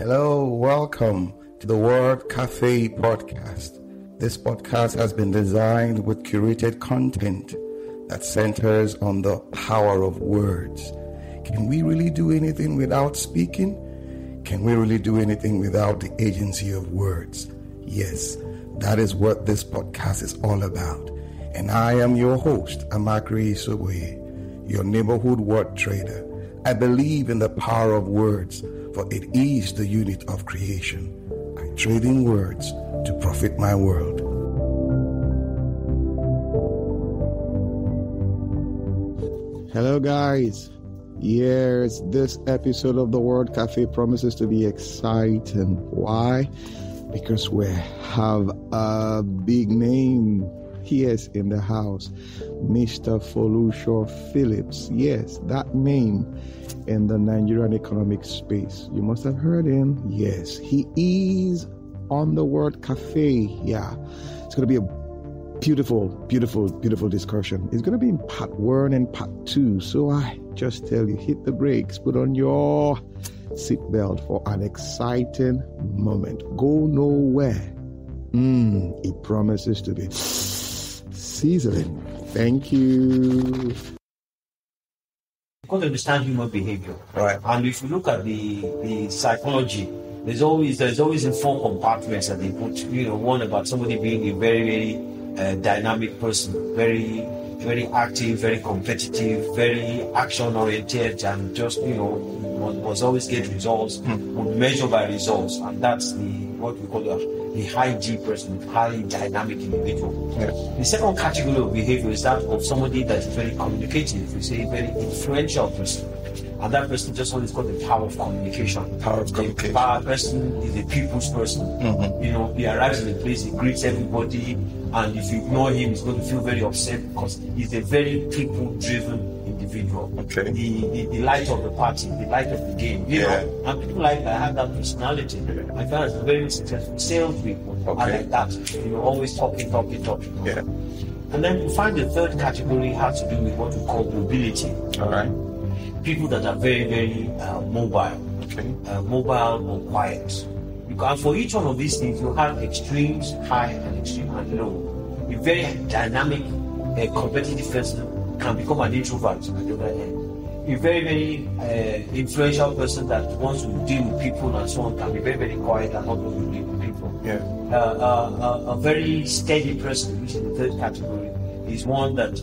Hello, welcome to the Word Cafe podcast. This podcast has been designed with curated content that centers on the power of words. Can we really do anything without speaking? Can we really do anything without the agency of words? Yes, that is what this podcast is all about. And I am your host, Amakri Isoboye, your neighborhood word trader. I believe in the power of words, for it is the unit of creation. I trade in words to profit my world. Hello guys. Yes, this episode of the Word Cafe promises to be exciting. Why? Because we have a big name here in the house, Mr. Foluso Phillips. Yes, that name in the Nigerian economic space. You must have heard him. Yes, he is on the Word Cafe. Yeah, it's going to be a beautiful discussion. It's going to be in part 1 and part 2. So I just tell you, hit the brakes, put on your seatbelt for an exciting moment. Go nowhere. It promises to be sizzling. Thank you. You got to understand human behavior, right? And if you look at the psychology, there's always in 4 compartments that they put. One about somebody being a very dynamic person, very active, very competitive, very action oriented, and just must always get results, would measure by results, and that's what we call the high G person, highly dynamic individual. Yes. The second category of behavior is that of somebody that is very communicative, we say very influential person. And that person just always got the power of communication. The power person is a people's person. He arrives in a place, he greets everybody, and if you ignore him, he's going to feel very upset because he's a very people-driven individual. Okay. The light of the party, the light of the game. And people like that have that personality. I find it's very successful salespeople are like that. Always talking. Yeah. And then you find the third category has to do with what we call mobility. All right. People that are very, very mobile. Okay. Mobile or quiet. And for each one of these things, you have extremes, high and extreme and low. A very dynamic, competitive person can become an introvert at the other end. A very, very influential person that wants to deal with people and so on can be very, very quiet and not want to deal with people. Yeah. A very steady person, which is the third category, is one that,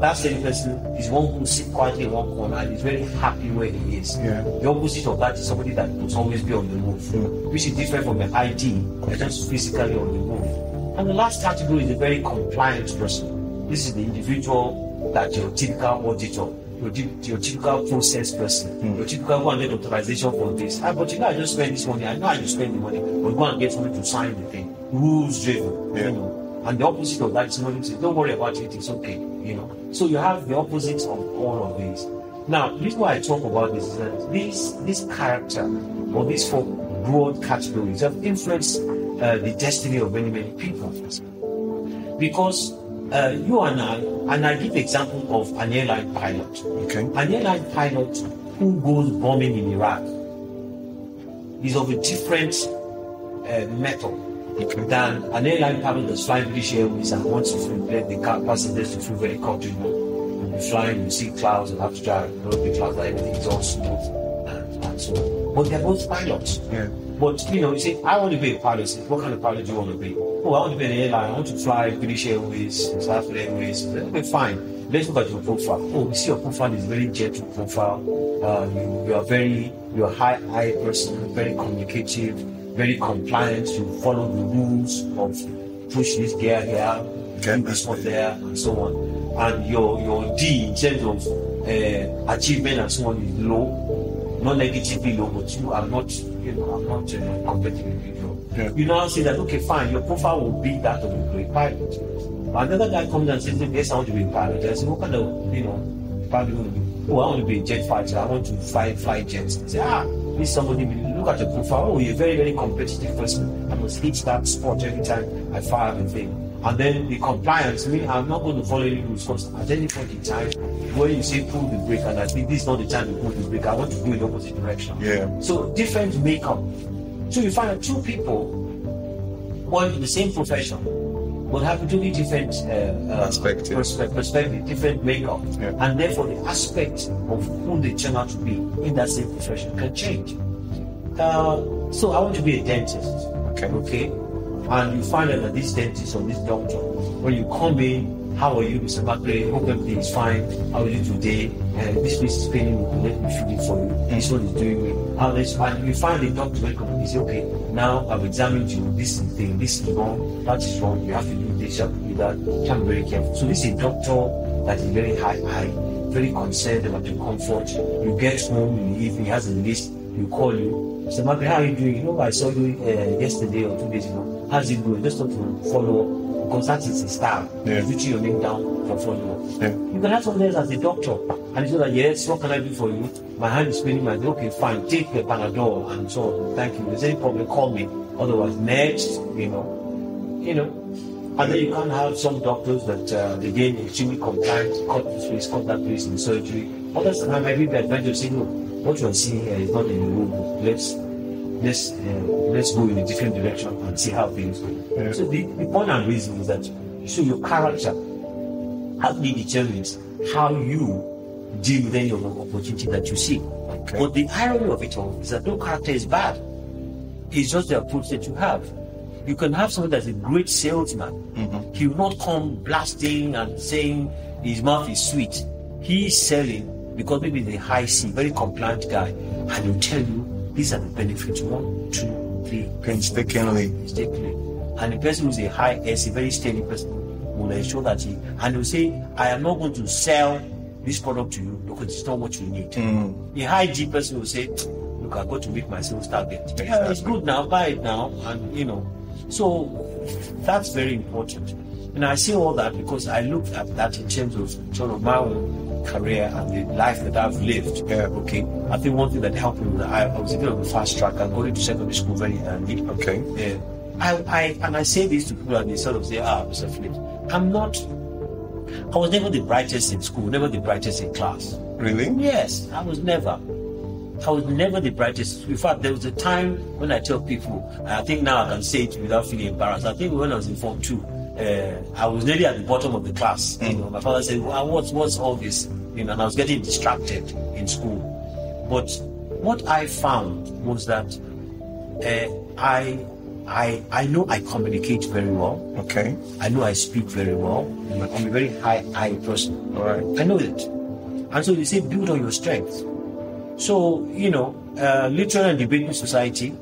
that steady person is one who sits quietly in one corner and is very happy where he is. Yeah. The opposite of that is somebody that must always be on the move, which is different from an ID, they're just physically on the move. And the last category is a very compliant person. This is the individual that your typical auditor, your typical process person, your typical go and get authorization for this. But I just spend this money, I know how you spend the money, but go and get somebody to sign the thing. Rules driven, And the opposite of that is somebody who says, don't worry about it, it's okay, So you have the opposites of all of these. Now, the reason why I talk about this is that this character, or these 4 broad categories, have influenced the destiny of many, many people. Because you and I give the example of an airline pilot. Okay. An airline pilot who goes bombing in Iraq is of a different method than an airline pilot that's flying British Airways and wants to let the passengers to feel very comfortable. You're flying, you see clouds and have to drive, the clouds, that everything is all smooth and so on. But they're both pilots. Yeah. But you say, I want to be a pilot. Say, what kind of pilot do you want to be? Oh, I want to be an airline. I want to fly British Airways, South African Airways. Okay, fine. Let's look at your profile. Oh, we see your profile is very gentle profile. You're a high person, very communicative, very compliant. You follow the rules of push this gear here, do this one there, and so on. And your D in terms of achievement and so on is low, not negatively low, but you are not, I'm not competitive individual. Yeah. You now say that, okay, fine, your profile will be that of a great pilot. Another guy comes and says, yes, I want to be a pilot. I say, what kind of, pilot do you want to be? Oh, I want to be a jet fighter. I want to fly jets. I say, this somebody, look at your profile. Oh, you're a very, very competitive person. I must hit that spot every time I fire the thing. And then the compliance, I'm not going to follow any rules because at any point in time, when you say pull the brake, and I think this is not the time to pull the brake, I want to go in the opposite direction. Yeah. So different makeup. So you find that two people, one in the same profession, will have totally different perspective, different makeup, and therefore the aspect of who they turn out to be in that same profession can change. So I want to be a dentist. Okay. And you find out that this dentist or this doctor, when you come in, how are you, Mr. Bakre? Hope everything is fine. How are you today? This place is paining me. Let me feed it for you. This one is doing me. And you find the doctor very comfortable. Say, okay, now I've examined you. This is the thing. This is wrong. That is wrong. You have to do this. You have to do that. You have to be very careful. So this is a doctor that is very high, very concerned about your comfort. You get home in the evening, he has a list. You call you. Mr. Bakre, how are you doing? You know, I saw you yesterday or 2 days ago. How's it going? Just want to follow up because that is his style. You're putting your name down for follow up. You can have someone else as a doctor and you say that, yes, what can I do for you? My hand is paining. Okay, fine, take the Panadol and so on. Thank you. If there's any problem, call me. Otherwise, next, you know. And then you can't have some doctors that again extremely compliant, cut this place, cut that place in surgery. Others that might be the advantage of saying, look, what you're seeing here is not in the room. Let's go in a different direction and see how things go. So the point I'm raising is that your character actually determines how you deal with any of the opportunity that you see. But the irony of it all is that no character is bad. It's just the approach that you have. You can have someone that's a great salesman. He will not come blasting and saying his mouth is sweet. He's selling because maybe he's a high C, very compliant guy, and he'll tell you these are the benefits 1, 2, 3 painstakingly. And the person who's a high S, a very steady person, will ensure that he'll say, I am not going to sell this product to you because it's not what you need. A high G person will say, look, I've got to meet my sales target. Yeah, it's good now, buy it now, and so that's very important. And I say all that because I look at that in terms of sort of my own career and the life that I've lived. Okay. I think one thing that helped me was that I was a bit of a fast track. I got into secondary school very early. Okay. I say this to people and they sort of say, Mr. Phillips, I was never the brightest in school, never the brightest in class. Really? Yes, I was never the brightest. In fact, there was a time when I tell people, I think now I can say it without feeling embarrassed. I think when I was in Form 2, I was nearly at the bottom of the class. My father said, what's all this? And I was getting distracted in school. But what I found was that I know I communicate very well. Okay. I know I speak very well. I'm a very high person. All right. I know it. And so they say build on your strengths. So, literary and debating society,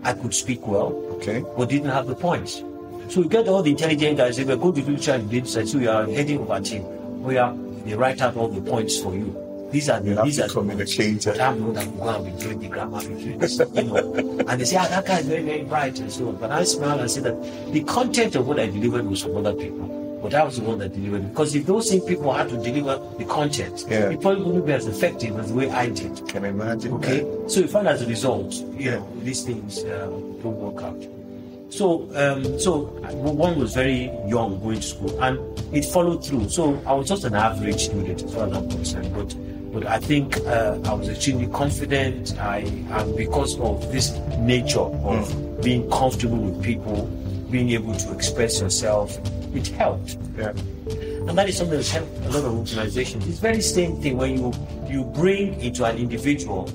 I could speak well. Okay. But didn't have the points. So you get all the intelligent guys, they go to literary and debating society, so you are heading over a team where they write out all the points for you. These are communicator. I'm the one that will go and be doing the grammar, and they say, that guy is very, very bright and so on. But I smile and say that the content of what I delivered was from other people. But I was the one that delivered it. Because if those same people had to deliver the content, it probably wouldn't be as effective as the way I did. Can imagine. Okay? So you find as a result, these things don't work out. So one was very young going to school, and it followed through. So I was just an average student as far as I'm concerned, but I think I was extremely confident. And because of this nature of being comfortable with people, being able to express yourself, it helped. Yeah. And that is something that's helped a lot of organizations. It's the very same thing when you bring into an individual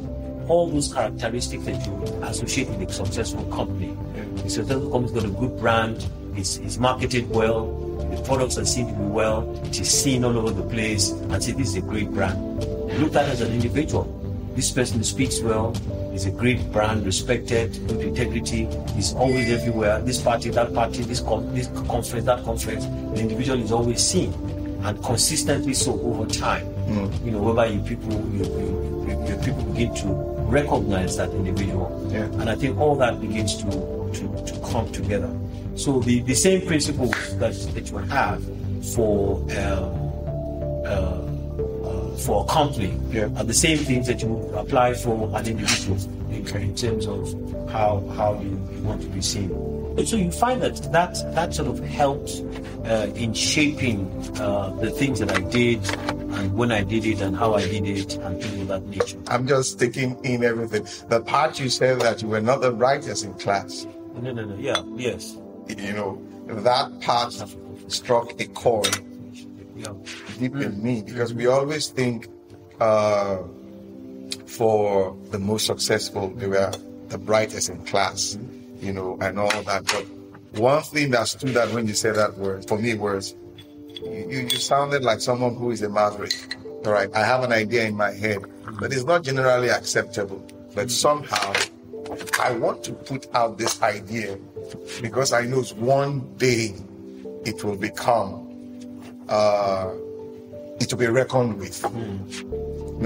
all those characteristics that you associate with a successful company. A successful company's got a good brand, it's marketed well, the products are seen to be well, it is seen all over the place, and say this is a great brand. Look at it as an individual. This person speaks well, is a great brand, respected, good integrity, is always everywhere. This party, that party, this conference, that conference, the individual is always seen, and consistently so over time. Whereby your people begin to recognize that individual, and I think all that begins to come together. So the same principles that you have for a company are the same things that you would apply for an individual in terms of how you want to be seen. So you find that sort of helped in shaping the things that I did, and when I did it, and how I did it, and things of that nature. I'm just taking in everything. The part you said that you were not the brightest in class. No. Yeah. Yes. That part struck a chord deep in me, because we always think for the most successful, they were the brightest in class, and all that. But one thing that stood out when you said that word for me was you sounded like someone who is a maverick. All right, I have an idea in my head, but it's not generally acceptable. But somehow I want to put out this idea because I know one day it will become, it will be reckoned with.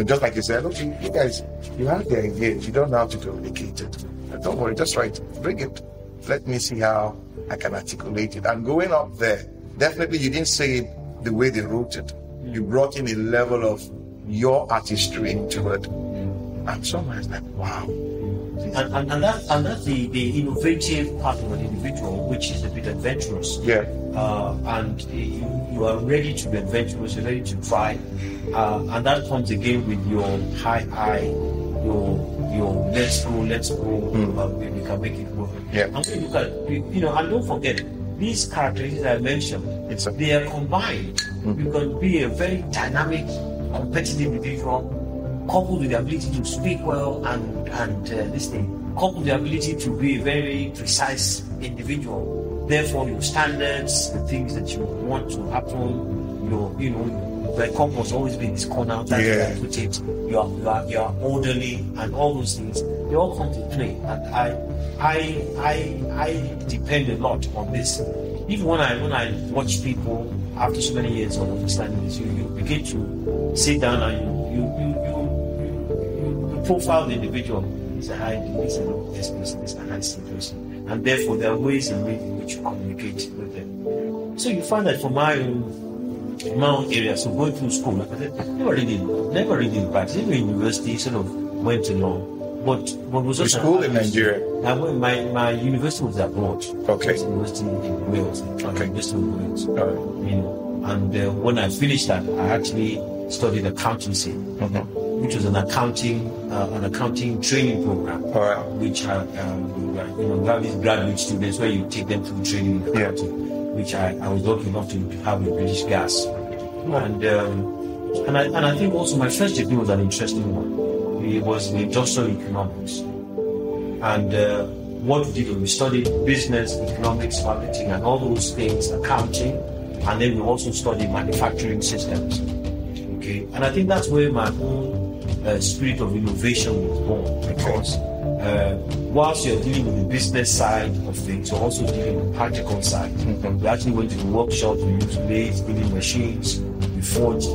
Just like you said, okay, you guys, you have the idea, you don't know how to communicate it. But don't worry, just write it, bring it. Let me see how I can articulate it. And going up there, definitely you didn't say it the way they wrote it. You brought in a level of your artistry into it. And someone is like, wow. And that's the innovative part of an individual, which is a bit adventurous. Yeah. And you are ready to be adventurous, you're ready to try. And that comes again with your high eye, your let's go, we can make it work. Yeah. And when you look at, and don't forget, these characteristics I mentioned, they are combined. You can be a very dynamic, competitive individual, coupled with the ability to speak well and this thing, coupled with the ability to be a very precise individual. Therefore, your standards, the things that you want to happen, the compass always be in this corner. That's where I put it. You are orderly, and all those things, they all come to play. And I depend a lot on this. Even when I watch people after so many years of understanding this, you begin to sit down and you profile the individual. He's a high D, he's a low S person, he's a high C person. And therefore there are ways in which you communicate with them. So you find that for my own area, so going through school, like I said, never really practiced. Even in university, sort of went along. But was also school in Nigeria? My university was abroad. Okay. University in Wales. Okay. University of Wales. And when I finished that, I actually studied accountancy, which was an accounting training program. All right. Which have these graduate students where you take them through training in accounting, which I was lucky enough to have with British Gas. And I think also my first degree was an interesting one. It was in industrial economics. And what we did was we studied business, economics, marketing, and all those things, accounting, and then we also studied manufacturing systems. Okay, and I think that's where my own spirit of innovation was born, because whilst you're dealing with the business side of things, you're also dealing with the practical side. We actually went to the workshops, we used lathes, milling machines, we forged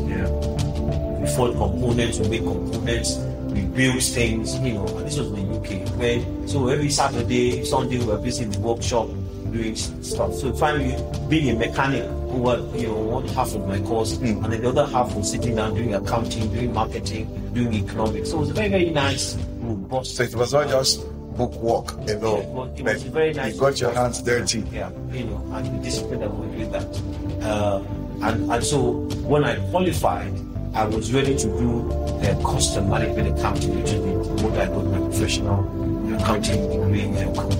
components, we made components, we built things, and this was in the UK. So every Saturday, Sunday, we were busy in the workshop doing stuff. So finally, being a mechanic, who was, one half of my course, and then the other half was sitting down doing accounting, doing marketing, doing economics. So it was a very, very nice, robust. So it was not just book work alone. It was very nice. You got your hands dirty. Yeah, and the discipline that we did that. And so when I qualified, I was ready to do cost and management accounting, which is what I got my professional accounting degree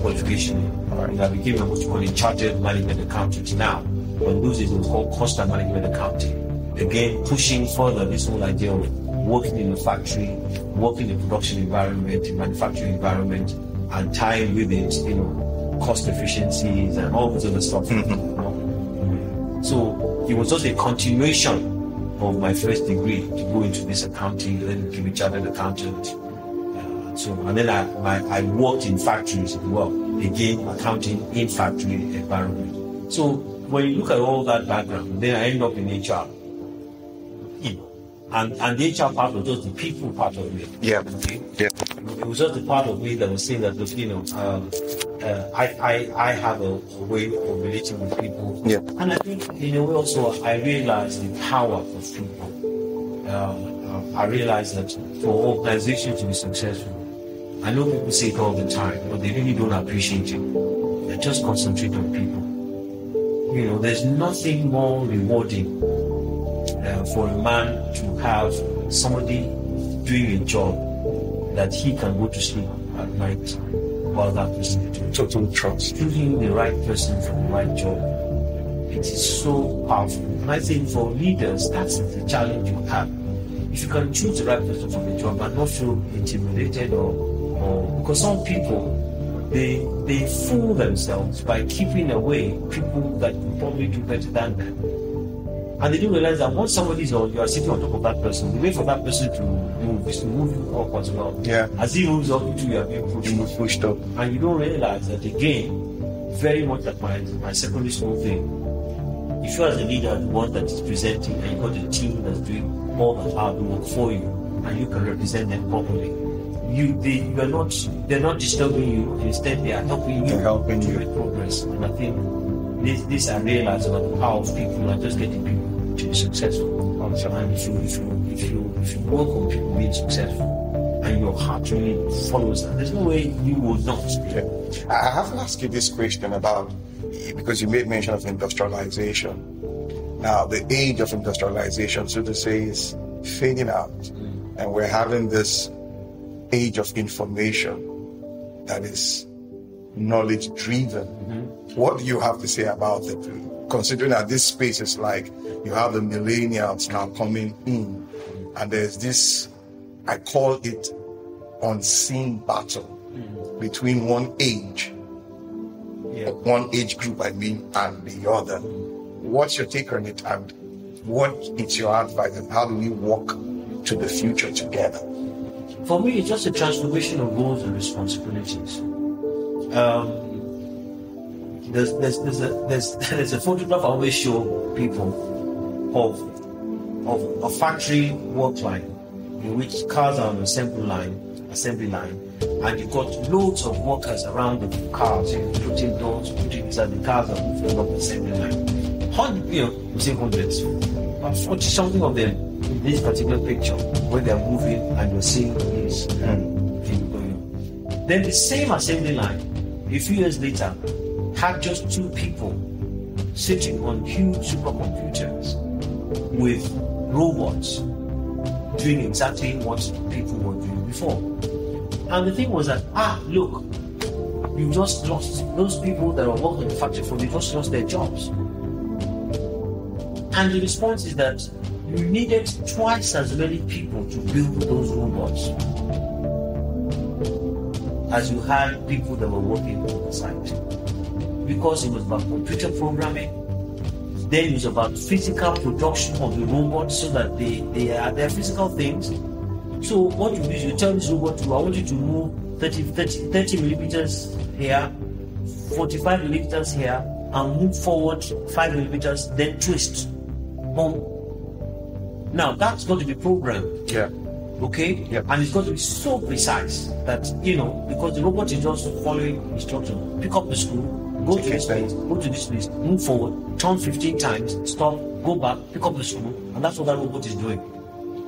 qualification. And I became what you call a chartered management accountant now. But in those days it was called cost and management accounting. Again, pushing further this whole idea of working in a factory, working in a production environment, in manufacturing environment, and tying with it, cost efficiencies and all this other stuff. So it was just a continuation of my first degree to go into this accounting, then to be chartered accountant. And then I worked in factories as well. Again, accounting in factory environment. So when you look at all that background, then I end up in HR. And the HR part was just the people part of it. Yeah. Okay? Yeah. It was just the part of me that was saying that, I have a way of relating with people. Yeah. And I think in a way also I realized the power of people. I realized that for organizations to be successful, I know people say it all the time, but they really don't appreciate it. and just concentrate on people. There's nothing more rewarding for a man to have somebody doing a job that he can go to sleep at night while that person is doing. Total trust. Choosing the right person for the right job. It is so powerful. And I think for leaders, that's the challenge you have. If you can choose the right person for the job and not feel intimidated or because some people, they fool themselves by keeping away people that will probably do better than them. And they do realize that once somebody's on, you are sitting on top of that person. The way for that person to move is to move you up as well. Yeah. As he moves up, you are being pushed up. And you don't realize that, again, very much like my secondary school thing. If you as a leader are the one that is presenting and you've got a team that's doing all the hard work for you and you can represent them properly, they're not disturbing you. Instead, they are helping you. They're helping to you make progress. And I think this I realize about the power of people and just getting people to be successful. And if you work on people being successful and your heart really follows that, there's no way you will not. Yeah. I have to ask you this question about, because you made mention of industrialization. Now, the age of industrialization, so to say, is fading out. And we're having this age of information that is knowledge-driven. What do you have to say about it? Considering that this space is like, you have the millennials now coming in, and there's this, I call it unseen battle between one age group, and the other. What's your take on it, and what is your advice, and how do we walk to the future together? For me, it's just a transformation of roles and responsibilities. There's a photograph I always show people of a factory work line in which cars are on assembly line, and you've got loads of workers around the cars, putting doors, putting inside the cars are moving up the assembly line. We say hundreds, about 40 something of them in this particular picture where they're moving and you're seeing this thing going on. Then the same assembly line, a few years later, had just 2 people sitting on huge supercomputers with robots doing exactly what people were doing before. And the thing was that, look, you just lost those people that were working in the factory floor, they just lost their jobs. And the response is that you needed twice as many people to build those robots as you had people that were working on the site. Because it was about computer programming, then it was about physical production of the robots so that they are their physical things. So what you do is you tell this robot, I want you to move 30 millimeters here, 45 millimeters here, and move forward 5 millimeters, then twist. Boom. Now that's got to be programmed. Yeah. Okay? Yeah. And it's got to be so precise that, because the robot is just following instructions. Pick up the screw, go to this place, go to this place, move forward, turn 15 times, stop, go back, pick up the screw, and that's what that robot is doing.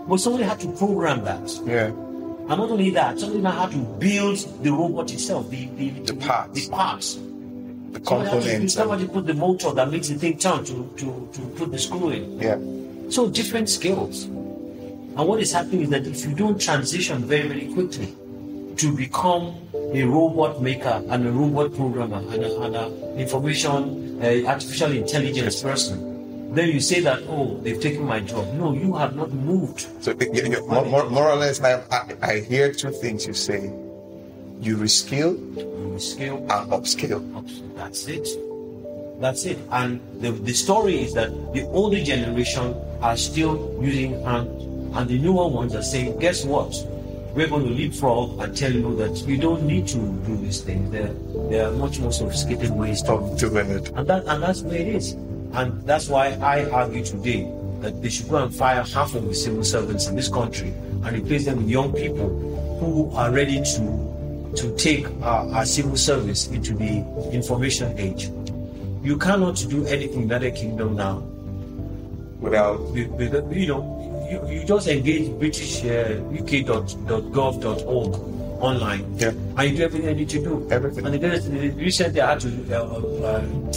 But somebody had to program that. Yeah. And not only that, somebody now had to build the robot itself, the parts. The components. Somebody put the motor that makes the thing turn to put the screw in. Yeah. So different skills. And what is happening is that if you don't transition very, very quickly to become a robot maker and a robot programmer and an information, artificial intelligence person, then you say that, they've taken my job. No, you have not moved. So more or less, I hear 2 things you say. You reskill and upskill. That's it. And the story is that the older generation are still using hand, and the newer ones are saying, guess what? We're going to leapfrog and tell you that you don't need to do these things. There are much more sophisticated ways of doing it. And that's where it is. And that's why I argue today that they should go and fire half of the civil servants in this country and replace them with young people who are ready to take our civil service into the information age. You cannot do anything in that kingdom now without, you just engage British UK.gov.org online. Yeah. And you do everything you need to do. Everything. And recently I had to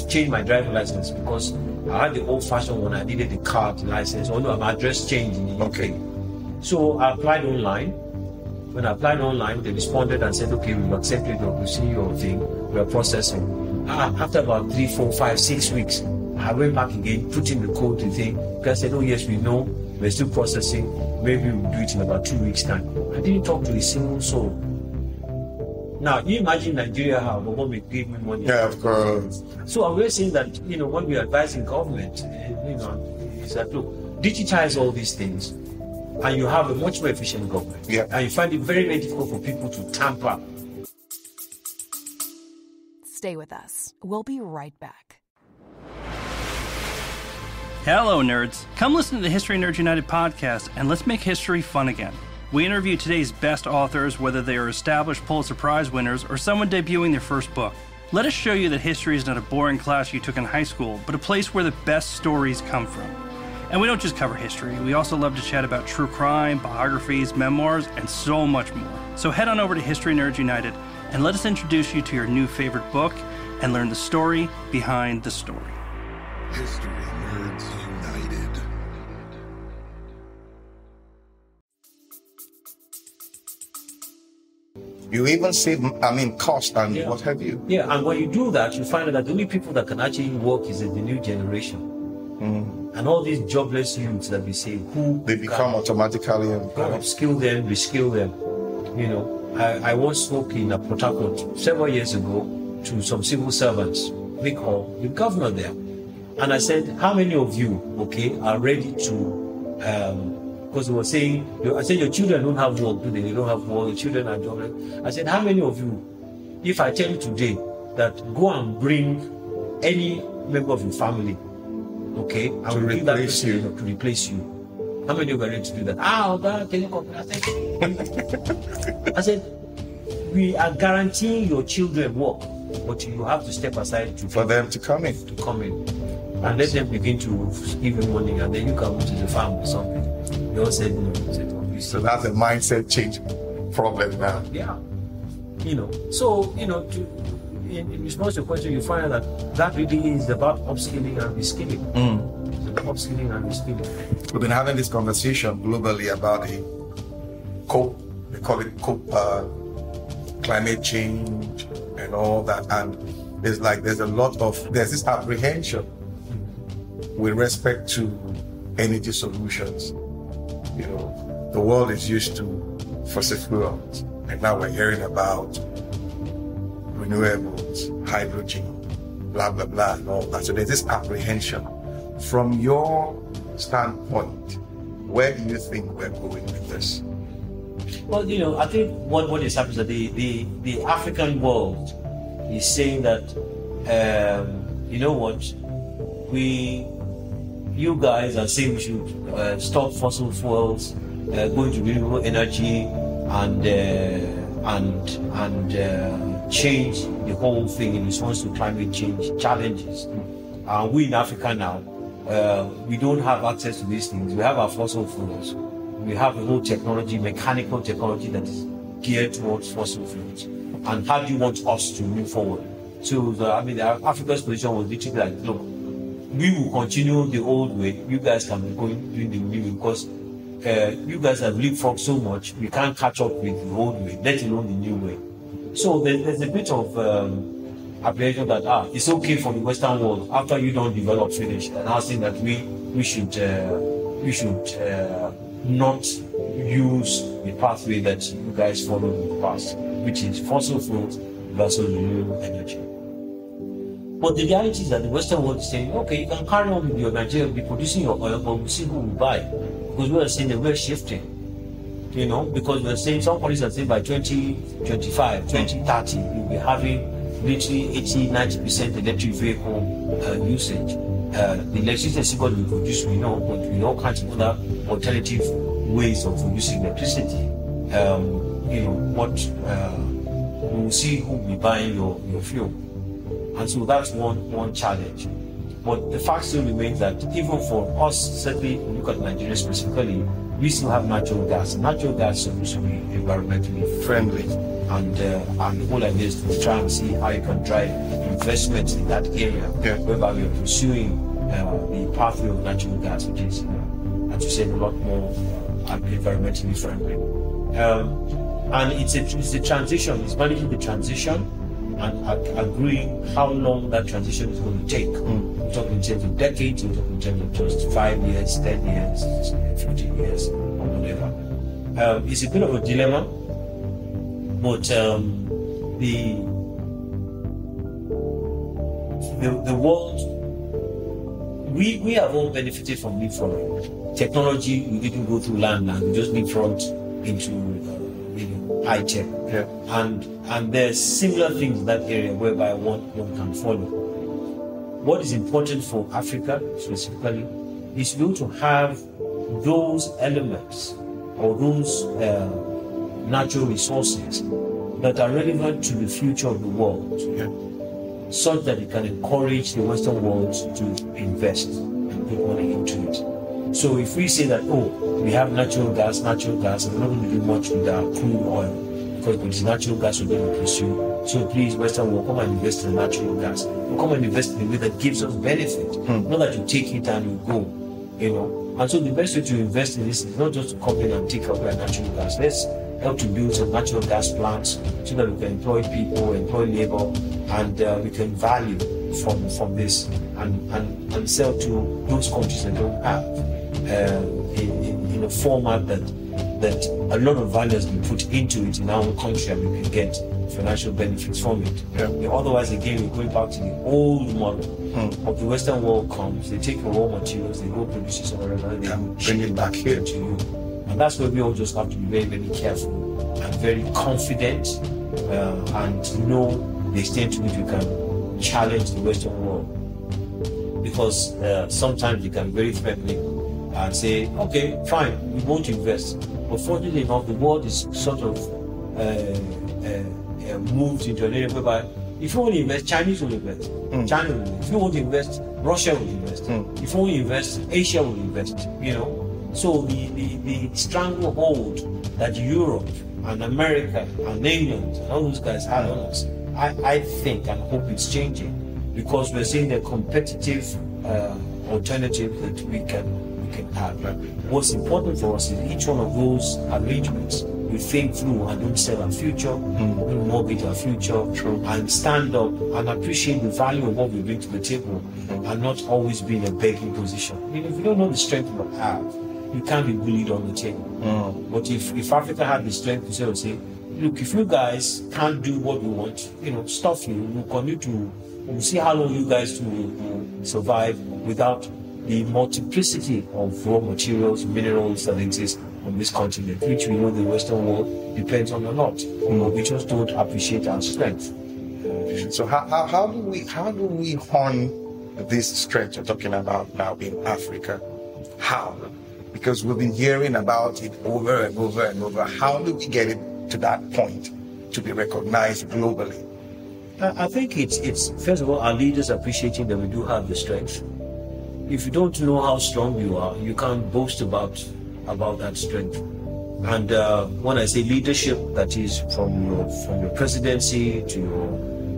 change my driver license because I had the old-fashioned one. I needed the card license. Although my address changed in the UK. Okay. So I applied online. When I applied online, they responded and said, okay, we've accepted we've seen your thing, we're processing. After about 3, 4, 5, 6 weeks, I went back again, put in the code, the thing. Because I said, oh yes, we know, we're still processing. Maybe we'll do it in about 2 weeks' time. I didn't talk to a single soul. Now, you imagine Nigeria, how the government gave me money. Yeah, of course. So I'm really saying that, when we are advising government, is that, look, digitize all these things, and you have a much more efficient government. Yeah. And you find it very, very difficult for people to tamper. Stay with us. We'll be right back. Hello, nerds. Come listen to the History Nerds United podcast, and let's make history fun again. We interview today's best authors, whether they are established Pulitzer Prize winners or someone debuting their first book. Let us show you that history is not a boring class you took in high school, but a place where the best stories come from. And we don't just cover history. We also love to chat about true crime, biographies, memoirs, and so much more. So head on over to History Nerds United and let us introduce you to your new favorite book and learn the story behind the story. History Nerds United. You even save, cost and what have you. Yeah, and when you do that, you find out that the only people that can actually work is the new generation. And all these jobless youths that we say, who They become automatically upskill them, reskill them. I once spoke in Port Harcourt several years ago to some civil servants, we call the governor there. And I said, how many of you, are ready to, because they were saying, I said, your children don't have work, do they? They don't have work, your children are jobless. I said, how many of you, if I tell you today that go and bring any member of your family, I will bring that person to replace you. How many of you are ready to do that? I said, we are guaranteeing your children work, but you have to step aside for them to come in. And let them begin to give you money, and then you can go to the farm or something. They all said no. So that's a mindset change problem now. Yeah. So, in response to your question, you find that really is about upskilling and reskilling. It's about upskilling and reskilling. We've been having this conversation globally about the they call it climate change and all that. And there's this apprehension with respect to energy solutions. The world is used to fossil fuels, and now we're hearing about renewables, hydrogen, blah, blah, blah, and all that. So there's this apprehension. From your standpoint, where do you think we're going with this? Well, I think what is happening is that the African world is saying that, you guys are saying we should stop fossil fuels, go into renewable energy, and change the whole thing in response to climate change challenges. We in Africa now, we don't have access to these things. We have our fossil fuels. We have the whole technology, mechanical technology that is geared towards fossil fuels. And how do you want us to move forward? So, Africa's position was literally like, look, we will continue the old way. You guys can be doing the new way because you guys have leapfrogged so much, we can't catch up with the old way, let alone the new way. So there's a bit of apprehension that it's okay for the Western world after you don't develop finish, and I think that we should not use the pathway that you guys followed in the past, which is fossil fuels versus renewable energy. But the reality is that the Western world is saying, okay, you can carry on with your Nigeria, be producing your oil, but we'll see who will buy. Because we are saying that we're shifting, because we're saying, some countries are saying by 2025, 2030, we'll be having literally 80-90% electric vehicle usage. The electricity what we produce, we know, but we all kinds of other alternative ways of producing electricity. We'll see who will be buying your fuel. And so that's one challenge. But the fact still remains that even for us, certainly look at Nigeria specifically, we still have natural gas. Natural gas is supposed to be environmentally friendly, and the whole idea is to try and see how you can drive investments in that area, whereby we are pursuing the pathway of natural gas, which is, as you said, a lot more environmentally friendly. And it's a transition. It's managing the transition and agreeing how long that transition is going to take. We're talking in terms of decades, we're talking in terms of just 5 years, 10 years, 15 years, or whatever. It's a bit of a dilemma, but the world, we have all benefited from leapfrogging. Technology, we didn't go through land, we just leapfrogged into high tech. And there's similar things in that area whereby one can follow. What is important for Africa specifically is to be able to have those elements or those natural resources that are relevant to the future of the world, such that it can encourage the Western world to invest and put money into it. So if we say that, we have natural gas, and we're not going to do much with our crude oil, because it's natural gas we're going to pursue. So please, Western world, come and invest in natural gas. Come and invest in a way that gives us benefit. Not that you take it and you go, And so the best way to invest in this is not just to come in and take away natural gas. Let's help to build some natural gas plants so that we can employ people, employ labor, and we can value from this and sell to those countries that don't have in a format that a lot of value has been put into it in our own country, and we can get financial benefits from it. Otherwise, again, we're going back to the old model of the Western world comes, they take the raw materials, they go produce it somewhere else, and they bring it back here to you. And that's where we all just have to be very, very careful and very confident and know the extent to which we can challenge the Western world. Because sometimes you can be very threatening and say, okay, fine, we won't invest. But fortunately enough, the world is sort of moved into an area whereby if you want to invest, Chinese will invest. China will invest. If you want to invest, Russia will invest. If you want to invest, Asia will invest. So the stranglehold that Europe and America and England and all those guys had on us, I think and hope it's changing, because we're seeing the competitive alternative that we can have. What's important for us is each one of those arrangements we think through and don't sell our future, don't mortgage our future, and stand up and appreciate the value of what we bring to the table, and not always be in a begging position. If you don't know the strength you have, you can't be bullied on the table. But if Africa had the strength to say, look, if you guys can't do what we want, stuff you, we'll continue to, we'll see how long you guys will survive without the multiplicity of raw materials, minerals that exist on this continent, which we know the Western world depends on a lot. We just don't appreciate our strength. So how do we hone this strength you're talking about now in Africa? How? Because we've been hearing about it over and over and over. How do we get it to that point to be recognized globally? I think it's first of all our leaders appreciating that we do have the strength. If you don't know how strong you are, you can't boast about that strength. And when I say leadership, that is from your presidency to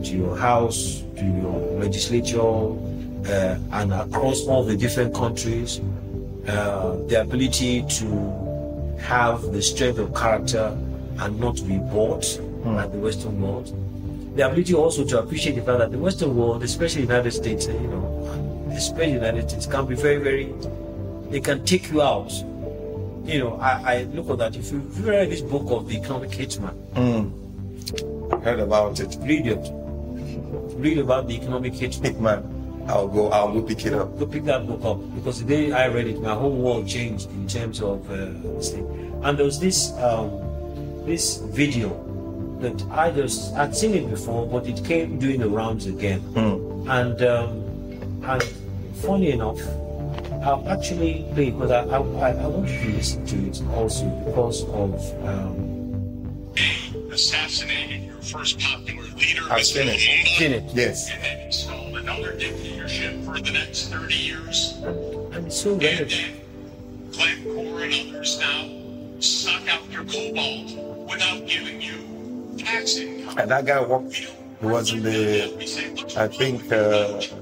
your house to your legislature and across all the different countries, the ability to have the strength of character and not be bought by the Western world. The ability also to appreciate the fact that the Western world, especially the United States, especially the United States, can be very, very, they can take you out. I look at that. If you read this book of The Economic Hitman, I heard about it. Read it. Read about The Economic Hitman. I'll go pick it up. Go pick that book up, because the day I read it, my whole world changed in terms of this thing. And there was this video that I'd seen it before, but it came doing the rounds again. And funny enough, I'll actually play it, because I want you to listen to it also because of assassinated your first popular leader. I've seen it. Yes. And then installed another dictatorship for the next 30 years. And it's so relevant. Glencore and others now suck out your cobalt without giving you tax income. And that guy walked. He was in the, I think,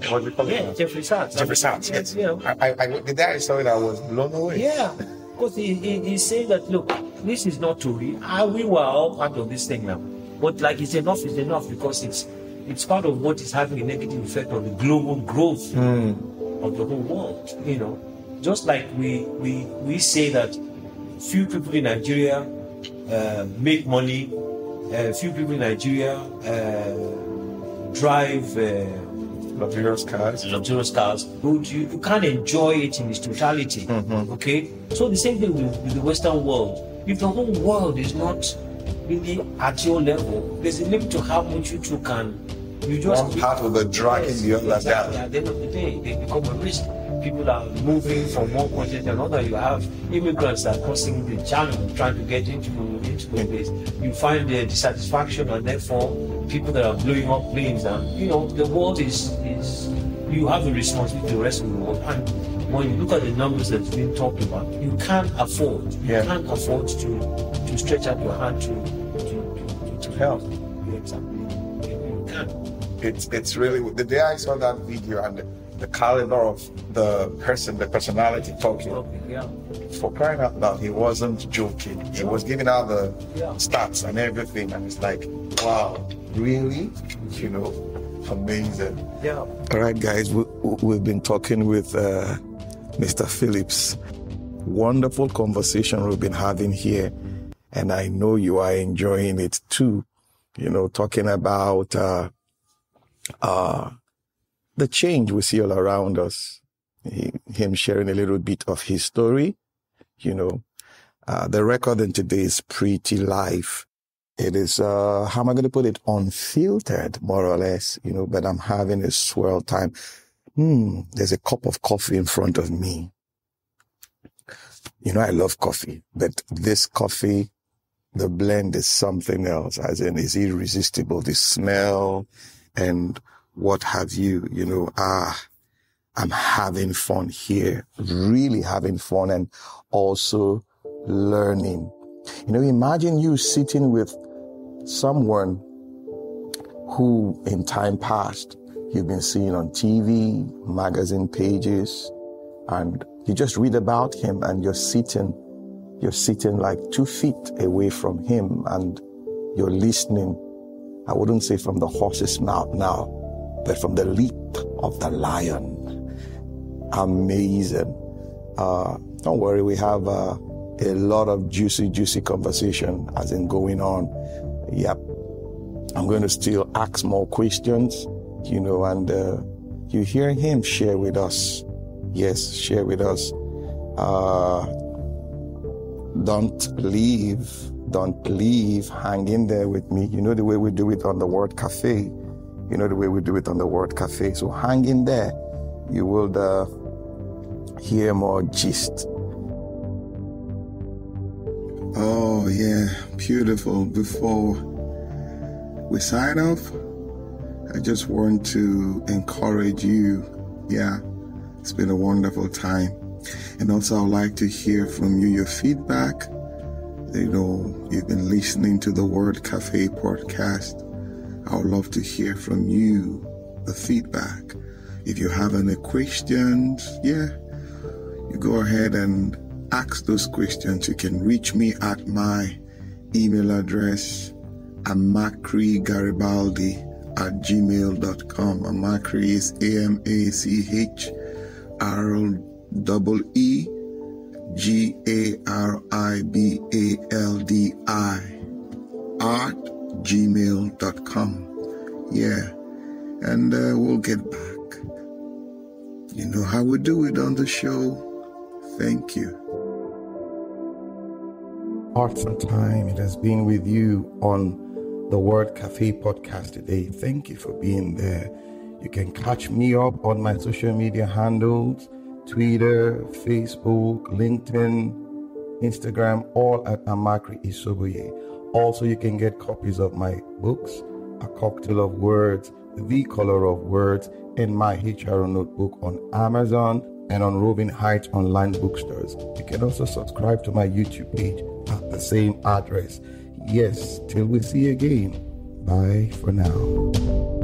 what do you call it? Yeah, Jeffrey Sachs. Jeffrey Sachs, yes. You know. The day I saw it, I was blown away. Yeah, because he's saying that, look, this is not true. We were all part of this thing now. But like it's enough because it's part of what is having a negative effect on the global growth of the whole world. You know, just like we say that few people in Nigeria make money, few people in Nigeria drive luxurious cars. But you can't enjoy it in its totality. Okay, so the same thing with the Western world. If the whole world is not really at your level, there's a limit to how much you two can. You just one part of the dragging the other down. At the end of the day, they become a risk. People are moving from one country to another. You have immigrants that are crossing the channel trying to get into a place. You find the dissatisfaction, and therefore people that are blowing up planes. And you know the world is you have a responsibility to the rest of the world. And when you look at the numbers that's been talked about, you can't afford. You can't afford to stretch out your hand to help. Exactly. You can't. It's really, the day I saw that video and the caliber of the personality talking, for crying out loud, he wasn't joking. He was giving out the stats and everything, and it's like, wow, really? You know, amazing. Yeah. All right, guys, we've been talking with Mr. Phillips. Wonderful conversation we've been having here, and I know you are enjoying it too. You know, talking about the change we see all around us. Him sharing a little bit of his story. You know, the record in today is pretty live. It is, how am I going to put it? Unfiltered, more or less, you know, but I'm having a swell time. There's a cup of coffee in front of me. You know, I love coffee, but this coffee, the blend is something else, as in is irresistible. The smell and what have you, you know, I'm having fun here, really having fun and also learning. You know, imagine you sitting with someone who in time past you've been seeing on TV, magazine pages, and you just read about him and you're sitting like 2 feet away from him and you're listening. I wouldn't say from the horse's mouth now, but from the leap of the lion. Amazing. Don't worry, we have a lot of juicy conversation as in going on. Yep. I'm going to still ask more questions, you know, and you hear him share with us. Yes, share with us. Don't leave, hang in there with me. You know the way we do it on the Word Cafe. So hang in there. You will hear more gist. Oh, yeah, beautiful. Before we sign off, I just want to encourage you. Yeah, it's been a wonderful time. And also, I'd like to hear from you your feedback. You know, you've been listening to the Word Cafe podcast. I would love to hear from you, the feedback. If you have any questions, you go ahead and ask those questions. You can reach me at my email address, amakrigaribaldi@gmail.com. Amakri is AMACHRIGARIBALDI@gmail.com. Yeah, and we'll get back. You know how we do it on the show. Thank you. Awesome time it has been with you on the Word Cafe podcast today. Thank you for being there. You can catch me up on my social media handles, Twitter, Facebook, LinkedIn, Instagram, all at Amakri Isobuye. Also, you can get copies of my books, A Cocktail of Words, The Color of Words, and my HR notebook on Amazon, and on Roving Heights online bookstores. You can also subscribe to my YouTube page at the same address. Yes, till we see you again. Bye for now.